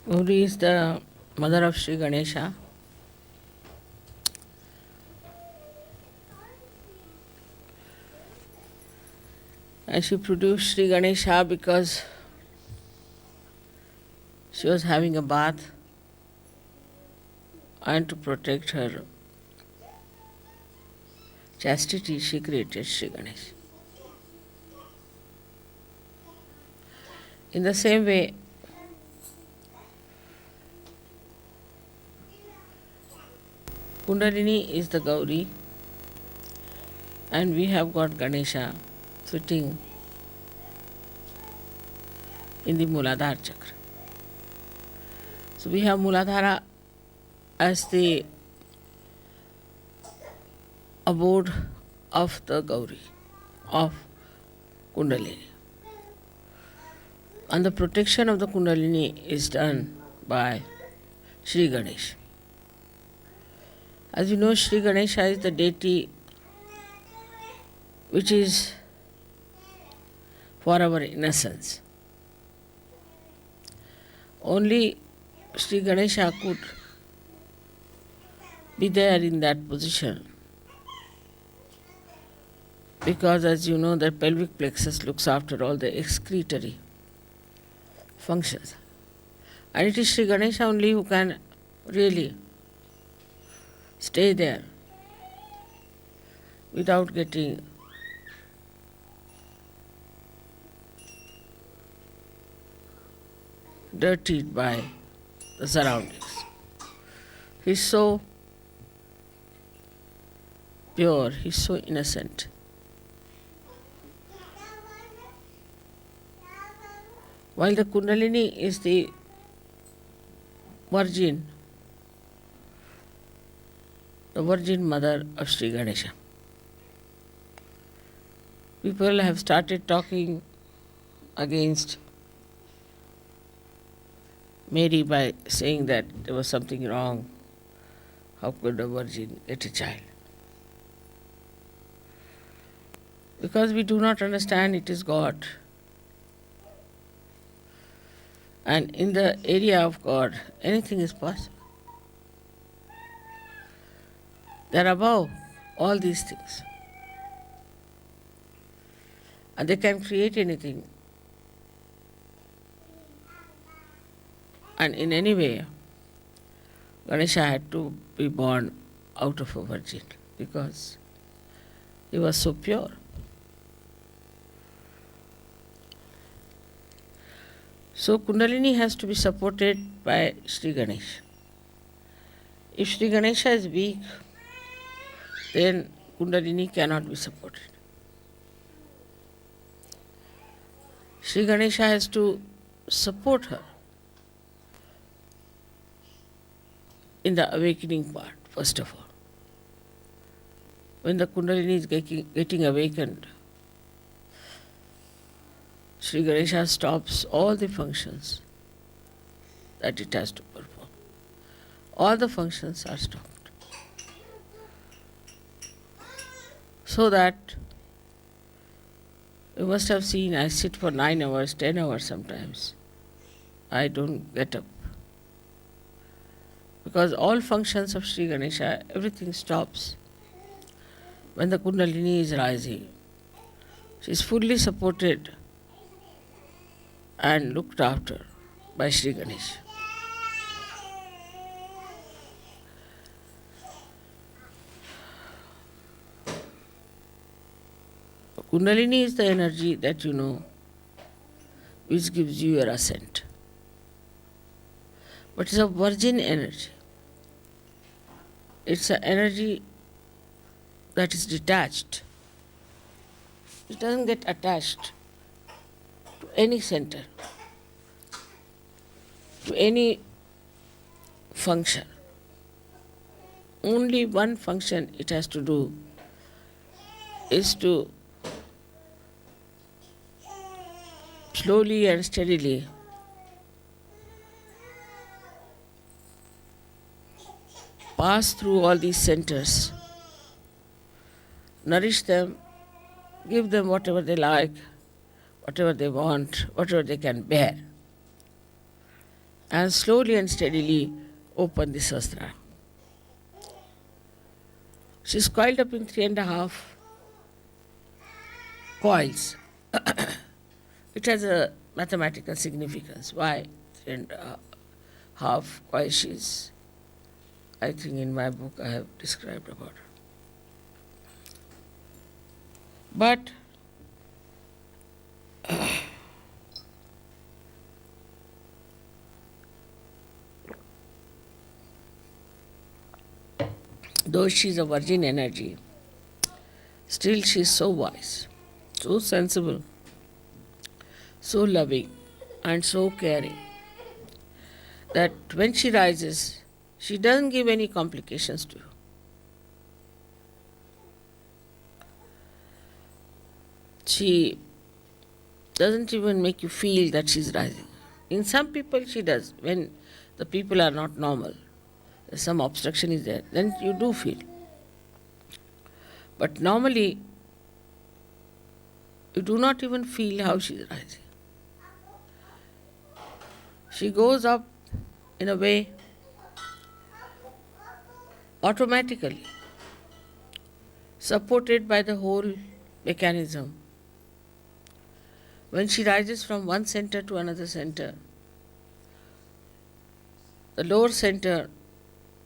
Gauri is the mother of Sri Ganesha. And she produced Sri Ganesha because she was having a bath, and to protect her chastity, she created Sri Ganesha. In the same way, Kundalini is the Gauri, and we have got Ganesha sitting in the Muladhara chakra. So we have Muladhara as the abode of the Gauri, of Kundalini. And the protection of the Kundalini is done by Sri Ganesha. As you know, Sri Ganesha is the deity which is for our innocence. Only Sri Ganesha could be there in that position because, as you know, the pelvic plexus looks after all the excretory functions. And it is Sri Ganesha only who can really stay there without getting dirtied by the surroundings. He is so pure, he is so innocent. While the Kundalini is the virgin mother of Sri Ganesha. People have started talking against Mary by saying that there was something wrong. How could a virgin get a child? Because we do not understand it is God. And in the area of God, anything is possible. They are above all these things. And they can create anything. And in any way, Ganesha had to be born out of a virgin because he was so pure. So Kundalini has to be supported by Sri Ganesha. If Sri Ganesha is weak, then Kundalini cannot be supported. Sri Ganesha has to support her in the awakening part, first of all. When the Kundalini is getting awakened, Sri Ganesha stops all the functions that it has to perform. All the functions are stopped. So that you must have seen I sit for 9 hours, 10 hours sometimes. I don't get up. Because all functions of Sri Ganesha, everything stops when the Kundalini is rising. She is fully supported and looked after by Sri Ganesha. Kundalini is the energy that you know which gives you your ascent. But it's a virgin energy. It's an energy that is detached. It doesn't get attached to any center, to any function. Only one function it has to do is to slowly and steadily pass through all these centers, nourish them, give them whatever they like, whatever they want, whatever they can bear, and slowly and steadily open the sastra. She's coiled up in 3.5 coils. It has a mathematical significance. Why 3.5 coils she's, I think in my book I have described about her. But though she's a virgin energy, still she's so wise, so sensible, so loving, and so caring that when she rises, she doesn't give any complications to you. She doesn't even make you feel that she's rising. In some people, she does. When the people are not normal, some obstruction is there, then you do feel. But normally, you do not even feel how she is rising. She goes up in a way automatically, supported by the whole mechanism. When she rises from one center to another center, the lower center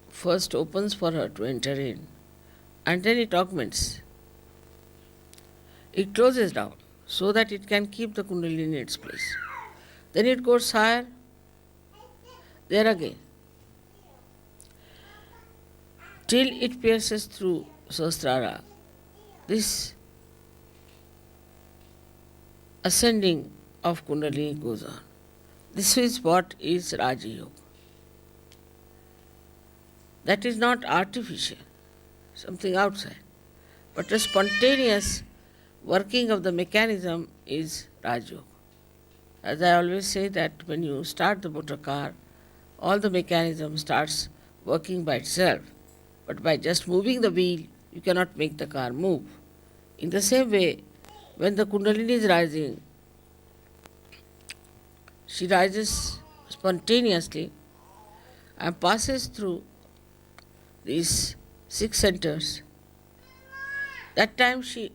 first opens for her to enter in, and then it augments. It closes down so that it can keep the kundalini in its place. Then it goes higher, there again, till it pierces through Sahasrara. This ascending of kundalini goes on. This is what is Raja Yoga. That is not artificial, something outside, but a spontaneous working of the mechanism is Raja Yoga. As I always say that when you start the motor car, all the mechanism starts working by itself, but by just moving the wheel, you cannot make the car move. In the same way, when the kundalini is rising, she rises spontaneously and passes through these 6 centers. That time she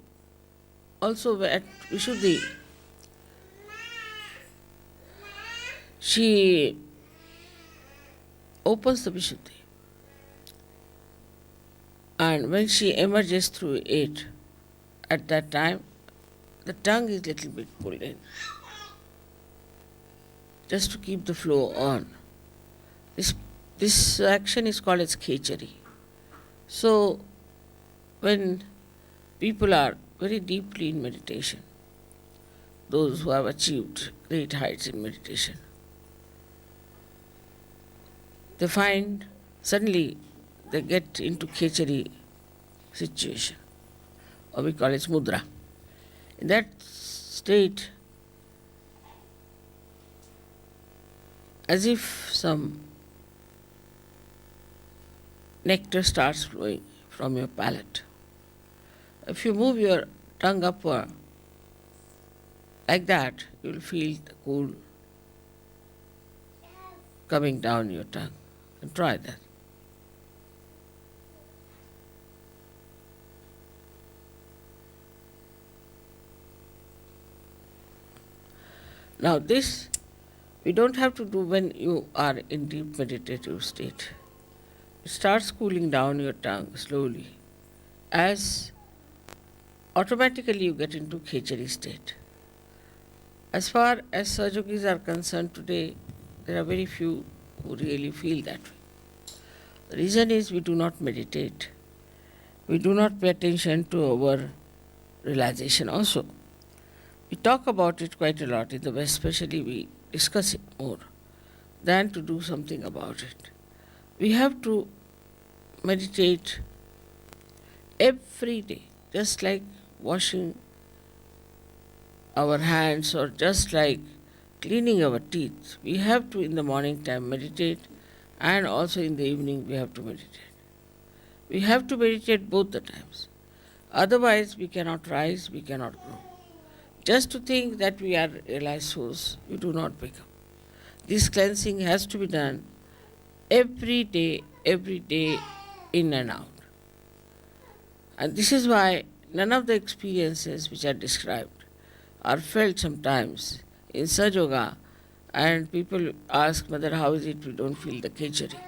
also at Vishuddhi, she opens the Vishuddhi. And when she emerges through 8, at that time, the tongue is little bit pulled in, just to keep the flow on. This action is called as khechari. So, when people are very deeply in meditation, those who have achieved great heights in meditation, they find suddenly they get into khechari situation, or we call it mudra. In that state, as if some nectar starts flowing from your palate. If you move your tongue upward like that, you will feel the cool coming down your tongue. And try that. Now this we don't have to do when you are in deep meditative state. It starts cooling down your tongue slowly as automatically you get into khechari state. As far as Sahajogis are concerned today, there are very few who really feel that way. The reason is we do not meditate. We do not pay attention to our realization also. We talk about it quite a lot in the West, especially we discuss it more than to do something about it. We have to meditate every day, just like washing our hands or just like cleaning our teeth. We have to in the morning time meditate, and also in the evening we have to meditate. We have to meditate both the times. Otherwise we cannot rise, we cannot grow. Just to think that we are realized souls, we do not become. This cleansing has to be done every day, in and out. And this is why none of the experiences which are described are felt sometimes in Sahaja Yoga, and people ask, Mother, how is it we don't feel the khichdi?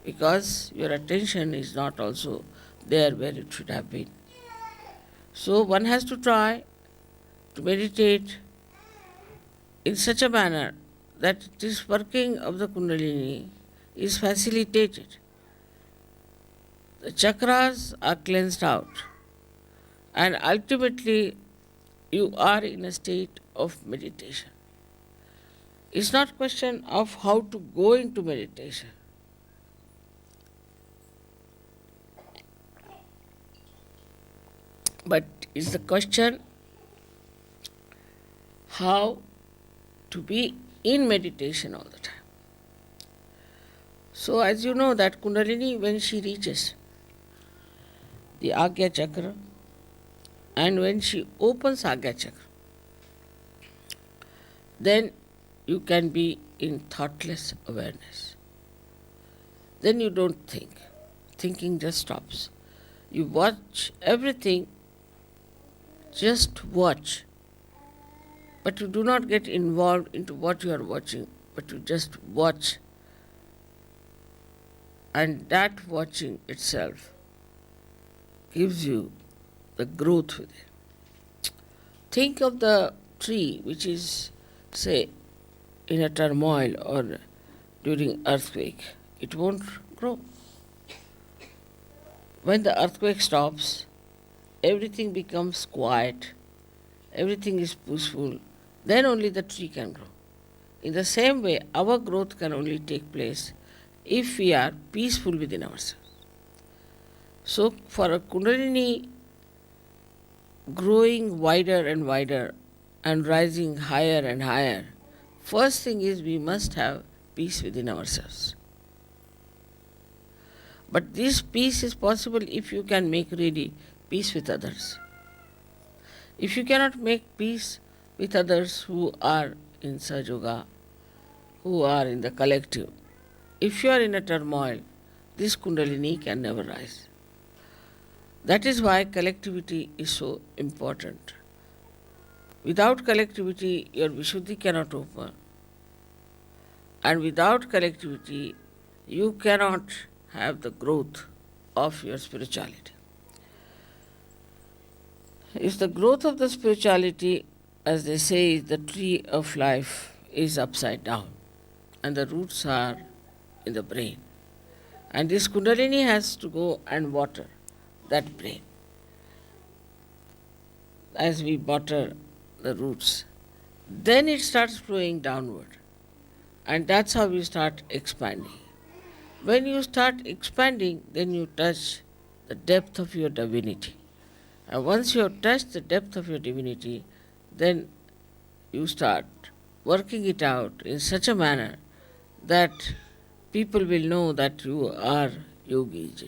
Because your attention is not also there where it should have been. So one has to try to meditate in such a manner that this working of the kundalini is facilitated. The chakras are cleansed out, and ultimately you are in a state of meditation. It's not a question of how to go into meditation. But it's the question how to be in meditation all the time. So as you know that Kundalini, when she reaches the Agya Chakra and when she opens Agya Chakra, then you can be in thoughtless awareness. Then you don't think. Thinking just stops. You watch everything, just watch. But you do not get involved into what you are watching, but you just watch. And that watching itself gives you the growth within. Think of the tree which is, say, in a turmoil or during earthquake. It won't grow. When the earthquake stops, everything becomes quiet, everything is peaceful, then only the tree can grow. In the same way, our growth can only take place if we are peaceful within ourselves. So, for a Kundalini growing wider and wider and rising higher and higher, first thing is we must have peace within ourselves. But this peace is possible if you can make really peace with others. If you cannot make peace with others who are in Sahaja Yoga, who are in the collective, if you are in a turmoil, this Kundalini can never rise. That is why collectivity is so important. Without collectivity, your Vishuddhi cannot open. And without collectivity, you cannot have the growth of your spirituality. If the growth of the spirituality, as they say, the tree of life is upside down and the roots are in the brain. And this Kundalini has to go and water that brain. As we water the roots, then it starts flowing downward. And that's how we start expanding. When you start expanding, then you touch the depth of your divinity. And once you have touched the depth of your divinity, then you start working it out in such a manner that people will know that you are yogis,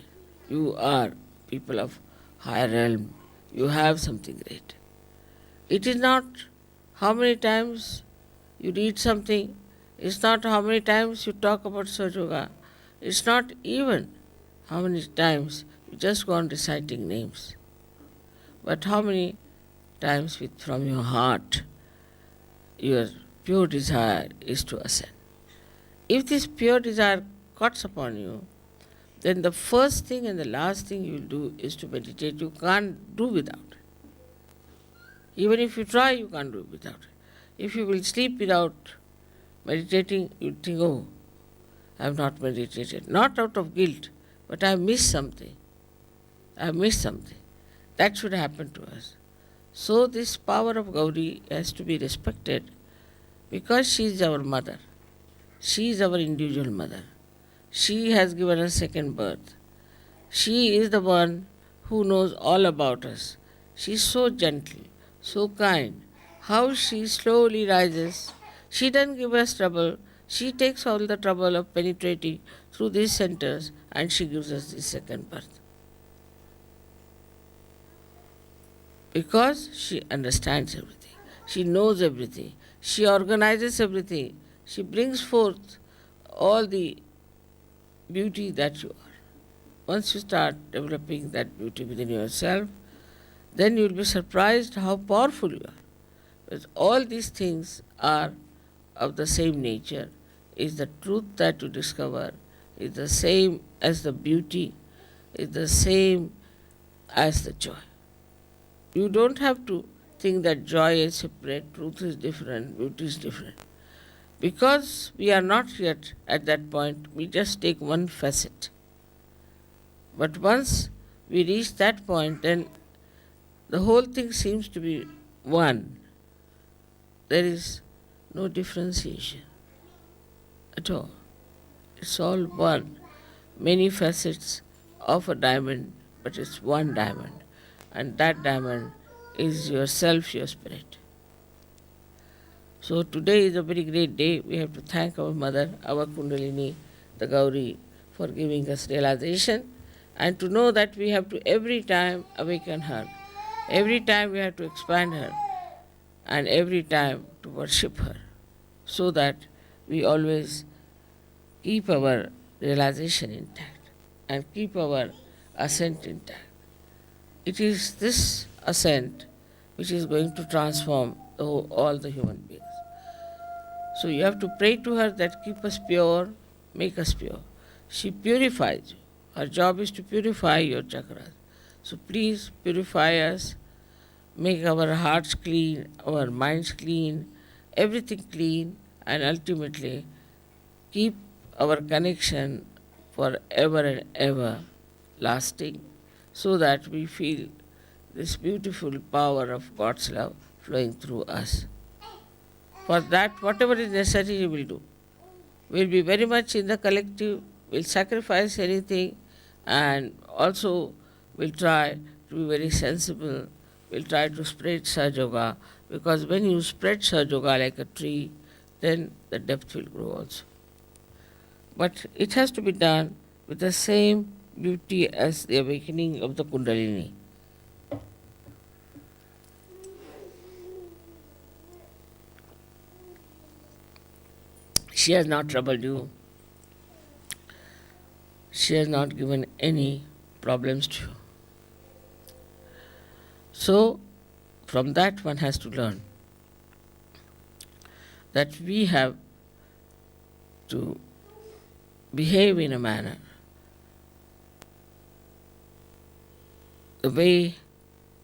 you are people of higher realm, you have something great. It is not how many times you read something, it's not how many times you talk about Sahaja Yoga, it's not even how many times you just go on reciting names, but how many times from your heart your pure desire is to ascend. If this pure desire cuts upon you, then the first thing and the last thing you will do is to meditate. You can't do without it. Even if you try, you can't do without it. If you will sleep without meditating, you think, oh, I have not meditated. Not out of guilt, but I have missed something. I have missed something. That should happen to us. So this power of Gauri has to be respected because she is our mother. She is our individual mother. She has given us second birth. She is the one who knows all about us. She is so gentle, so kind. How she slowly rises. She doesn't give us trouble. She takes all the trouble of penetrating through these centers and she gives us the second birth. Because she understands everything. She knows everything. She organizes everything She brings forth all the beauty that you are. Once you start developing that beauty within yourself, then you will be surprised how powerful you are. Because all these things are of the same nature, is the truth that you discover, is the same as the beauty, is the same as the joy. You don't have to think that joy is separate, truth is different, beauty is different. Because we are not yet at that point, we just take one facet. But once we reach that point, then the whole thing seems to be one. There is no differentiation at all. It's all one. Many facets of a diamond, but it's one diamond. And that diamond is yourself, your spirit. So today is a very great day. We have to thank our mother, our kundalini, the gauri, for giving us realization, and to know that we have to every time awaken her. Every time we have to expand her, and every time to worship her, so that we always keep our realization intact and keep our ascent intact. It is this ascent which is going to transform all the human beings. So you have to pray to her that keep us pure, make us pure. She purifies you. Her job is to purify your chakras. So please purify us, make our hearts clean, our minds clean, everything clean, and ultimately keep our connection forever and ever lasting, so that we feel this beautiful power of God's love flowing through us. For that, whatever is necessary, we will do. We'll be very much in the collective, we'll sacrifice anything, and also we'll try to be very sensible. We'll try to spread Sahaja Yoga, because when you spread Sahaja Yoga like a tree, then the depth will grow also. But it has to be done with the same beauty as the awakening of the kundalini. She has not troubled you. She has not given any problems to you. So, from that one has to learn that we have to behave in a manner the way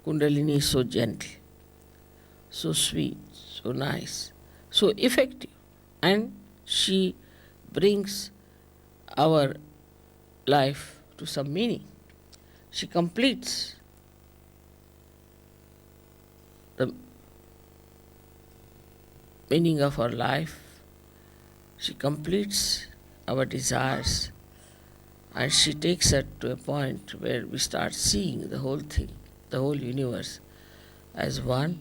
Kundalini is so gentle, so sweet, so nice, so effective, and she brings our life to some meaning. She completes the meaning of our life. She completes our desires, and she takes us to a point where we start seeing the whole thing, the whole universe as one,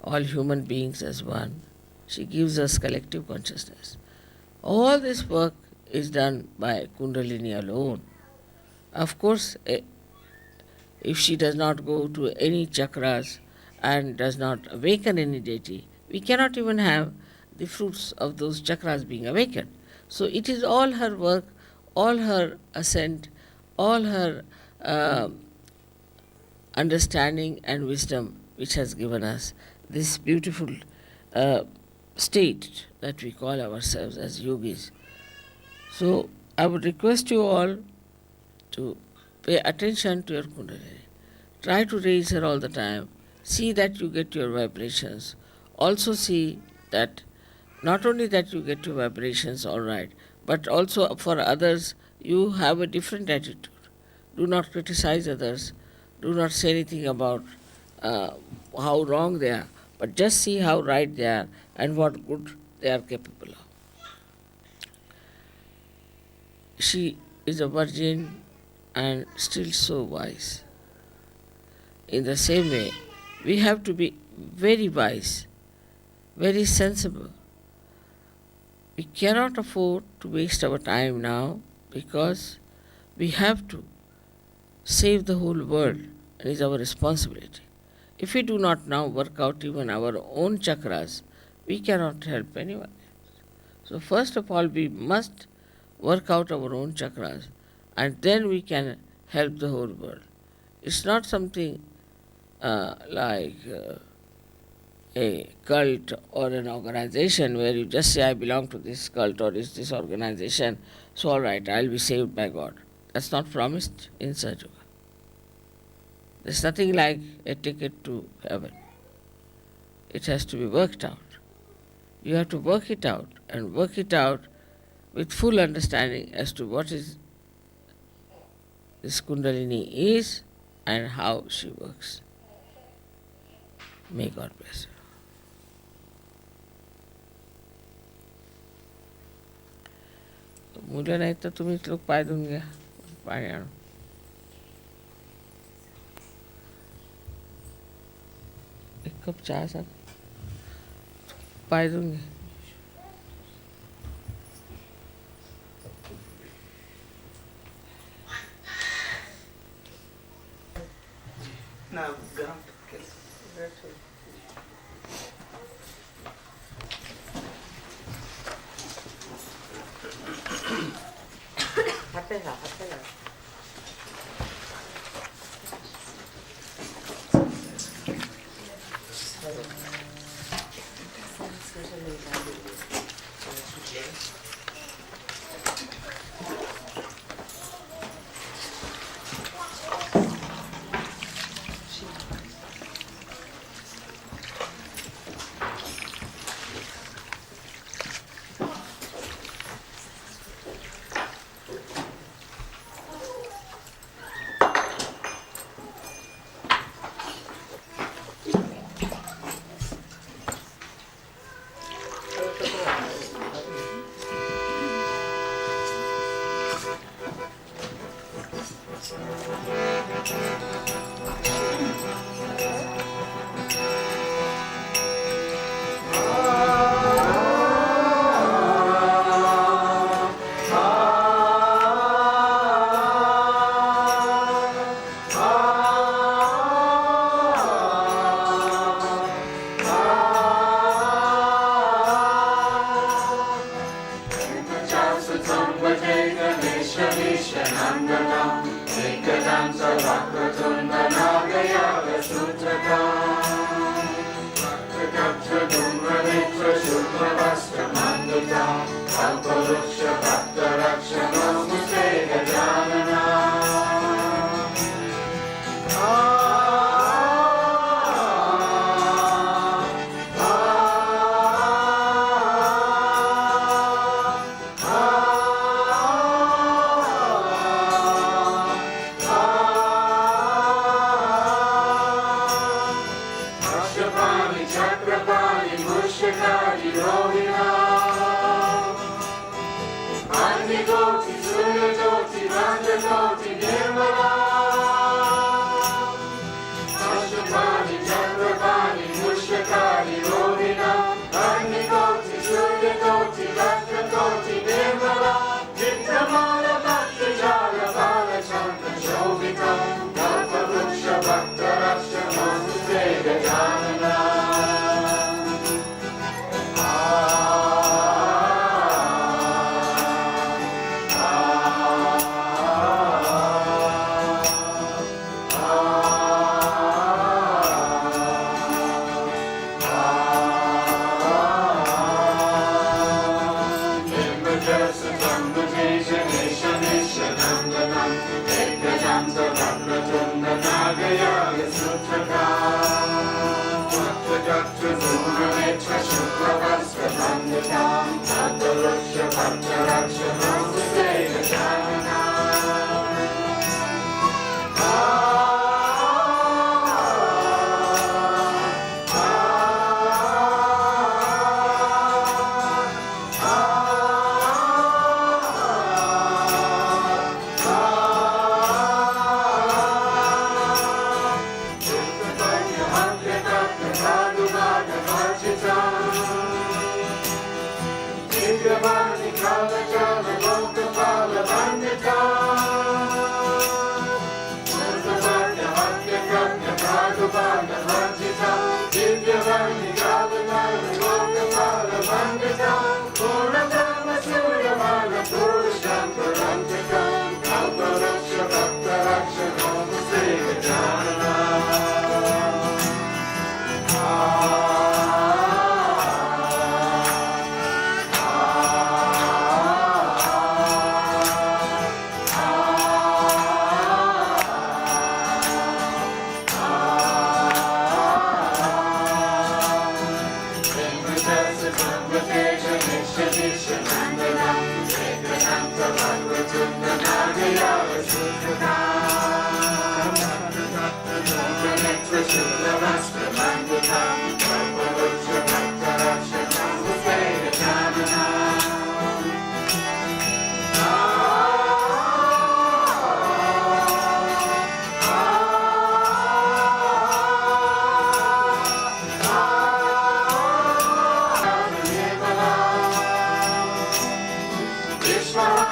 all human beings as one. She gives us collective consciousness. All this work is done by Kundalini alone. Of course, if she does not go to any chakras and does not awaken any deity, we cannot even have the fruits of those chakras being awakened. So it is all her work, all her ascent, all her understanding and wisdom which has given us this beautiful state that we call ourselves as yogis. So I would request you all to pay attention to your kundalini. Try to raise her all the time. See that you get your vibrations. Also see that not only that you get your vibrations all right, but also for others you have a different attitude. Do not criticize others. Do not say anything about how wrong they are, but just see how right they are and what good they are capable of. She is a virgin and still so wise. In the same way, we have to be very wise, very sensible. We cannot afford to waste our time now, because we have to save the whole world, and it is our responsibility. If we do not now work out even our own chakras, we cannot help anyone. So first of all, we must work out our own chakras, and then we can help the whole world. It's not something like a cult or an organization where you just say, I belong to this cult or this organization, so all right, I'll be saved by God. That's not promised in Sahaja Yoga. There's nothing like a ticket to heaven. It has to be worked out. You have to work it out, and work it out with full understanding as to what is this kundalini is and how she works. May God bless you. मुलं नाही तर तुम्हीच लोक पाय धुवून घ्या पाणी आणून एक कप चहा सांग पाय धुवून घ्या Divya Varni Gavana Lokapala Vandita Purnata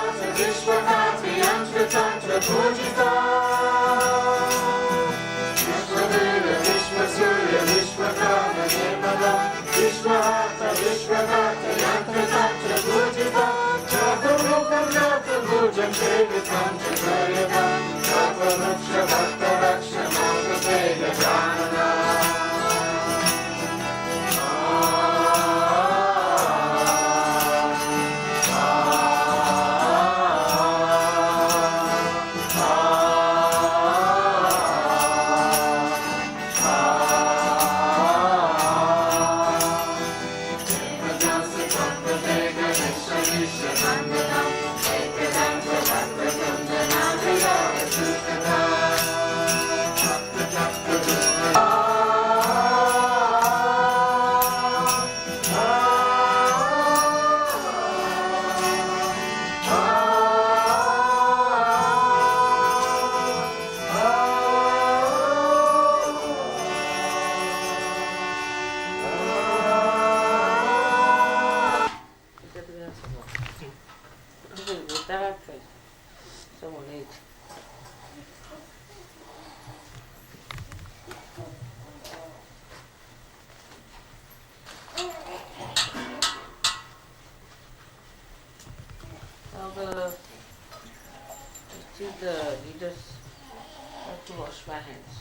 Vishwakati Yantra Tantra Pujita Vishwadeva Vishwasurya Vishwakama Nirmala Vishwahata Vishwakata Yantra Tantra Pujita Chaturmukam Chaturmujam Sevitam Chaturyavam Chaturmuksha Bhakta Raksha Mokapega Janana the leaders have to wash my hands.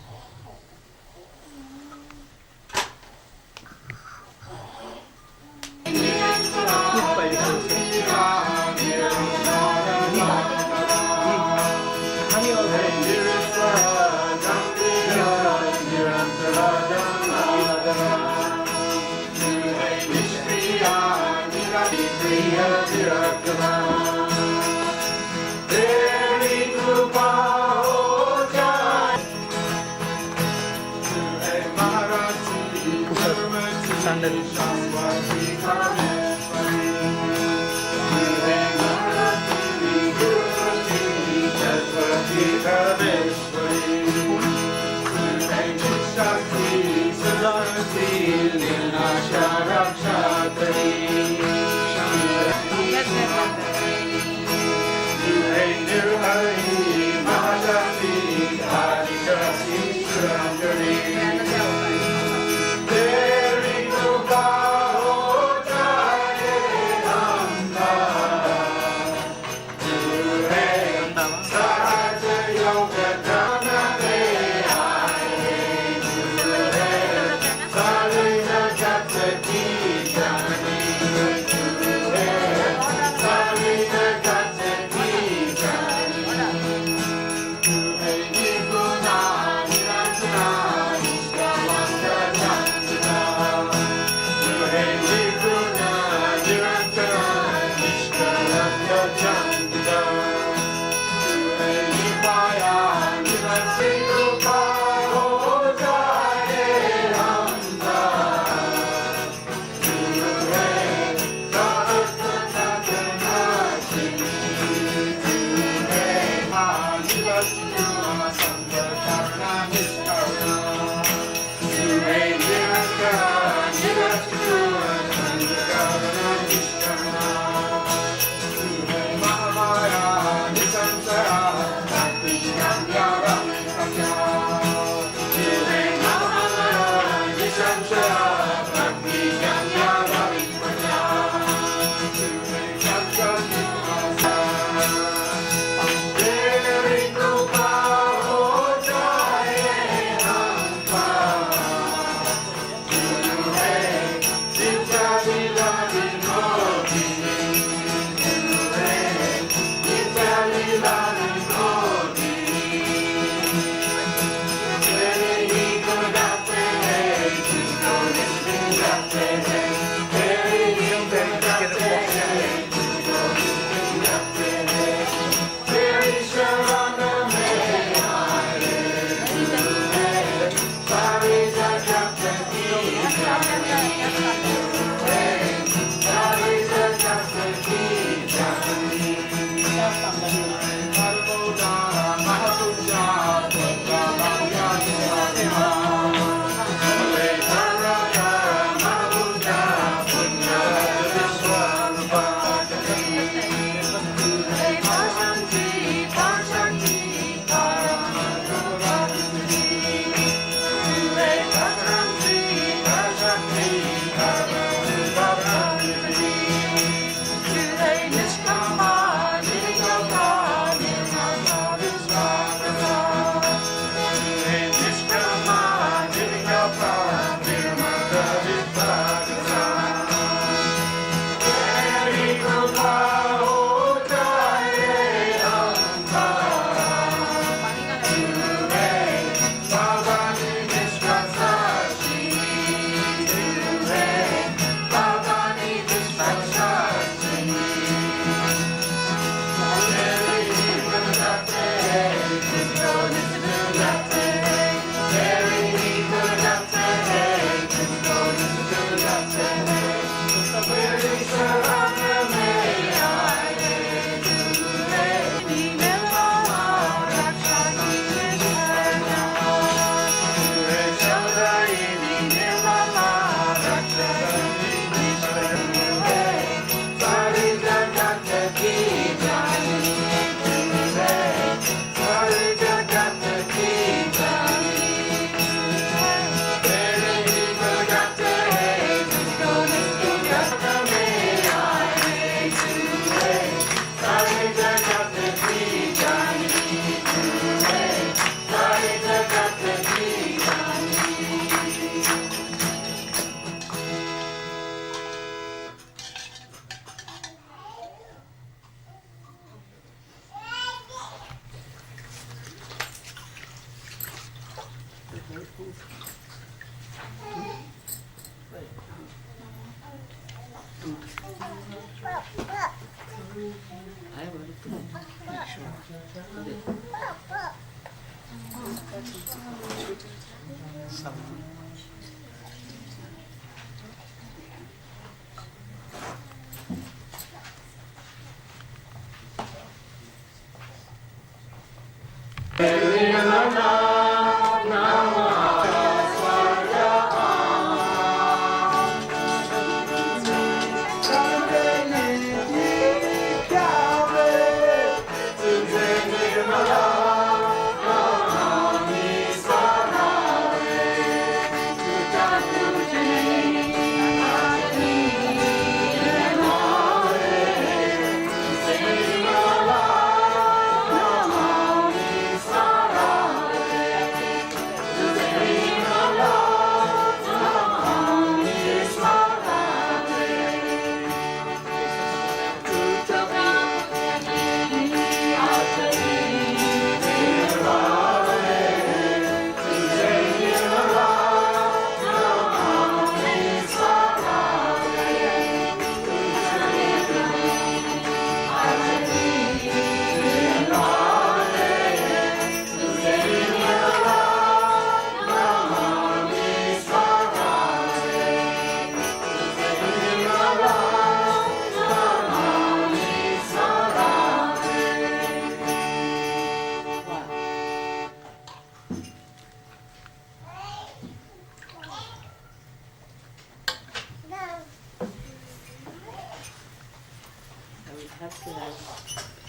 Have to have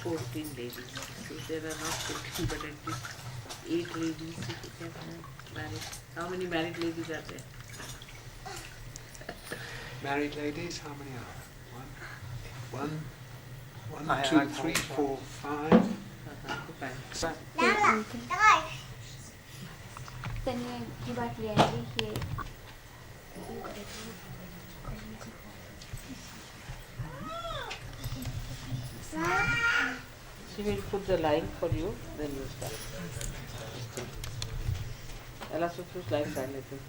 14 ladies. So there are not 14, but at least 8 ladies if you can have married. How many married ladies are there? Married ladies, how many are there? One, I two, can't three, count. 4, 5. Tanya की बात ले आई कि She will put the line for you, then you start. Ella should choose line silently.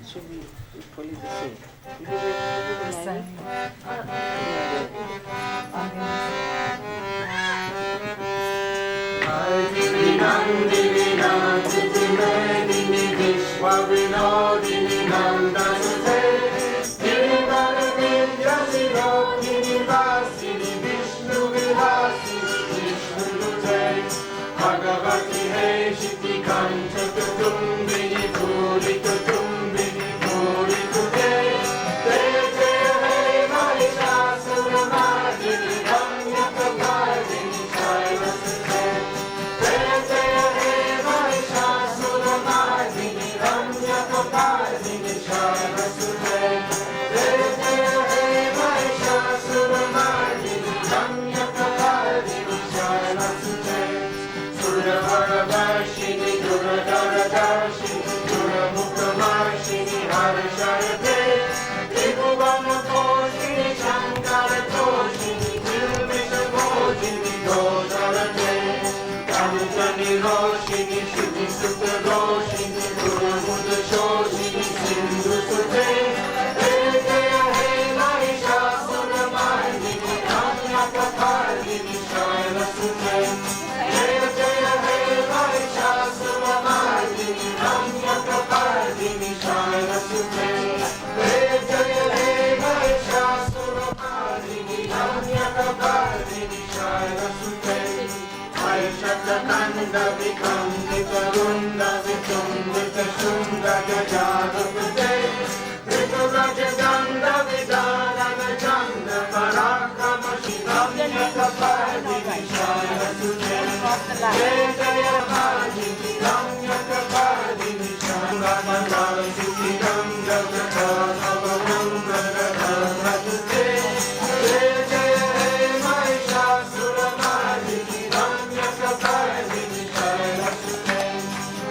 It should be equally the same. Will you be able to do the line? Nandini Nandini Medini Vishwa Vinodini Nandasute Nirvana Vidya Sirodhini Vasini Vishnu Vilasini Vishnu Nute Bhagavati Hey Shiti Kanta Kutumbini Puri Kutumbini Puri Kute Jaya Jaya Hey Mahishasura Mardini Ramya Kapardini Shaila Sute Jaya Jaya Hey Mahishasura-mardini Ramya-kapardini Shaila-sute Jaya Jaya Hey Mahishasura-mardini Ramya-kapardini Shaila-sute Sura-vara-varshini Dura-dara-darshini Dura-mukha-marshini Harasharate Tribhuvana-toshini Shankara-toshini Nirvishna-bhojini Dosharate Kamutani Roshini, Shruti Sutta Roshini, Guru Buddha Shoshini, Sindhu Sute, Jaya Jaya Hey Mahishasura Mardini, Ramya Kapardini Shaila Sute, Jaya Jaya Hey Mahishasura Mardini, Ramya Kapardini Shaila Sute, Jaya Jaya Hey Mahishasura Mardini, Ramya Kapardini Shaila Sute. Shakakanda Vikambita Runda Vitumbita Shunda Gajadapate Viturajaganda Vidana Chanda Parakama Shivamya Kapardini Shaya Sute Jaya Jaya Bhajini Ramya Kapardini Shaya Mandala Suti Ganga Gata Avamanga Gata Sute Jaya Jaya Hey Mahishasura Mardini Ramya Kapardini Shaila Sute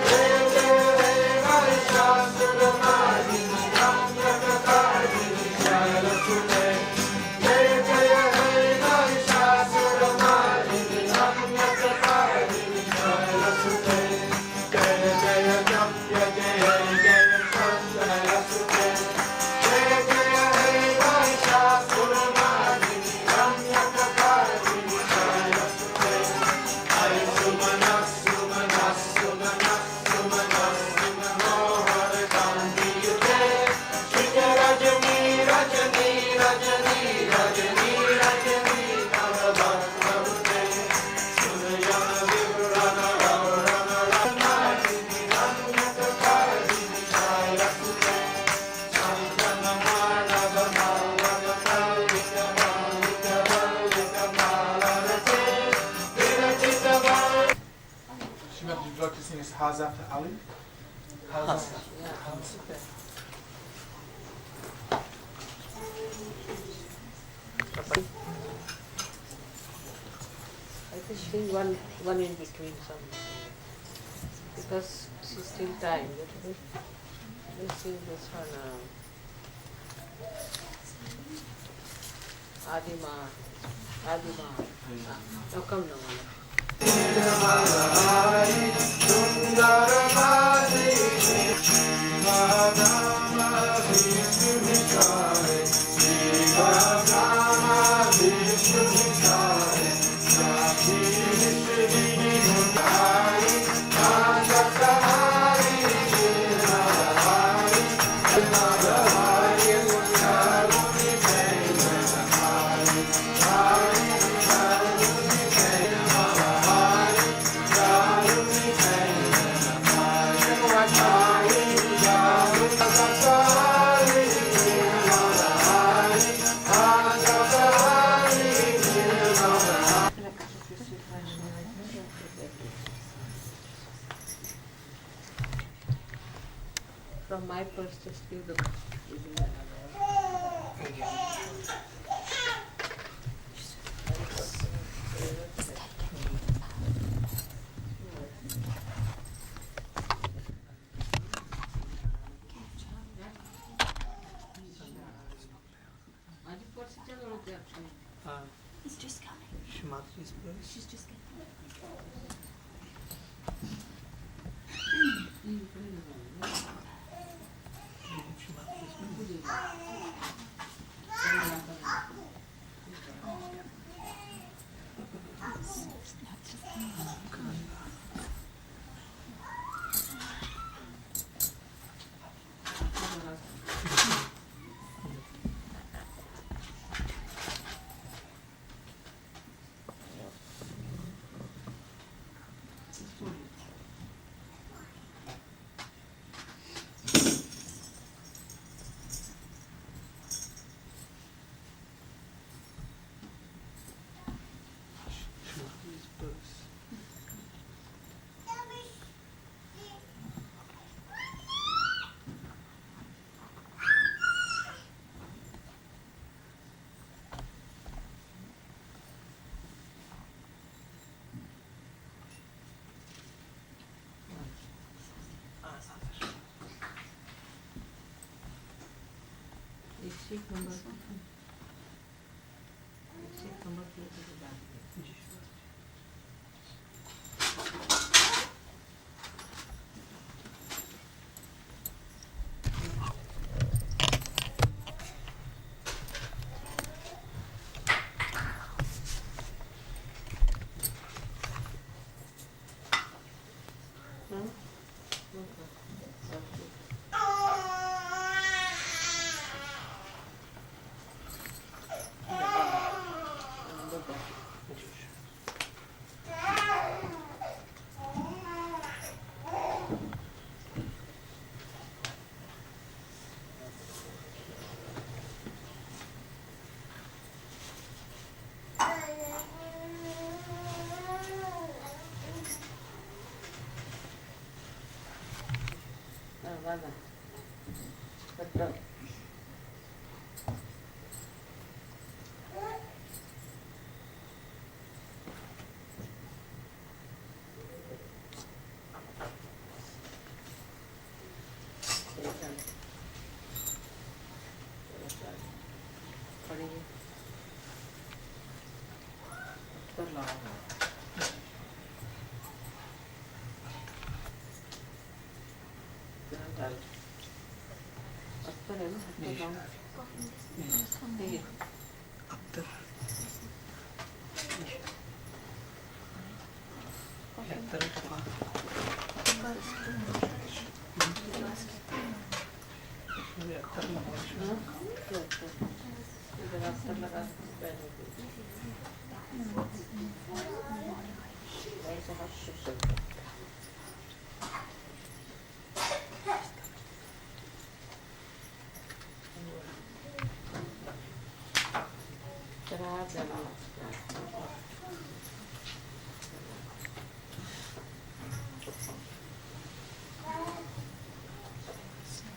Jaya Jaya Hey Mahishasura Mardini Ramya Kapardini Shaila Sute Jaya Jaya Hey Mahishasura Mardini Ramya Kapardini Shaila use Haz after Ali? Haz. I think she's one in between something. Because she's still time. Let's see this one. Adima. Oh, come now. From my perspective, the He's just coming. She's just getting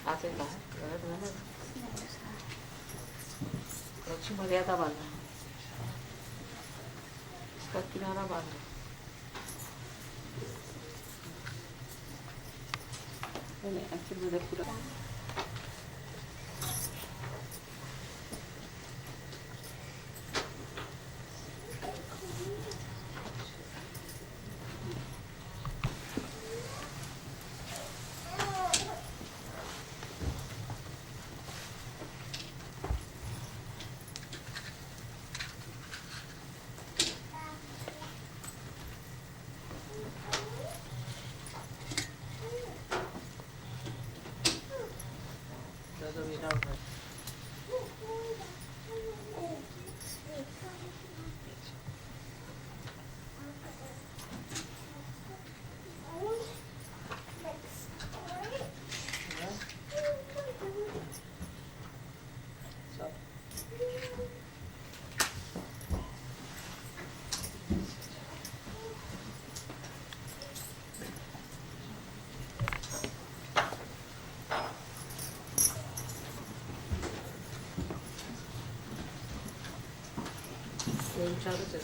हाथे का गलत गलत अच्छी मर्यादा बांधना इसका किनारा बांधना नहीं एक्चुअली मुझे पूरा चारों से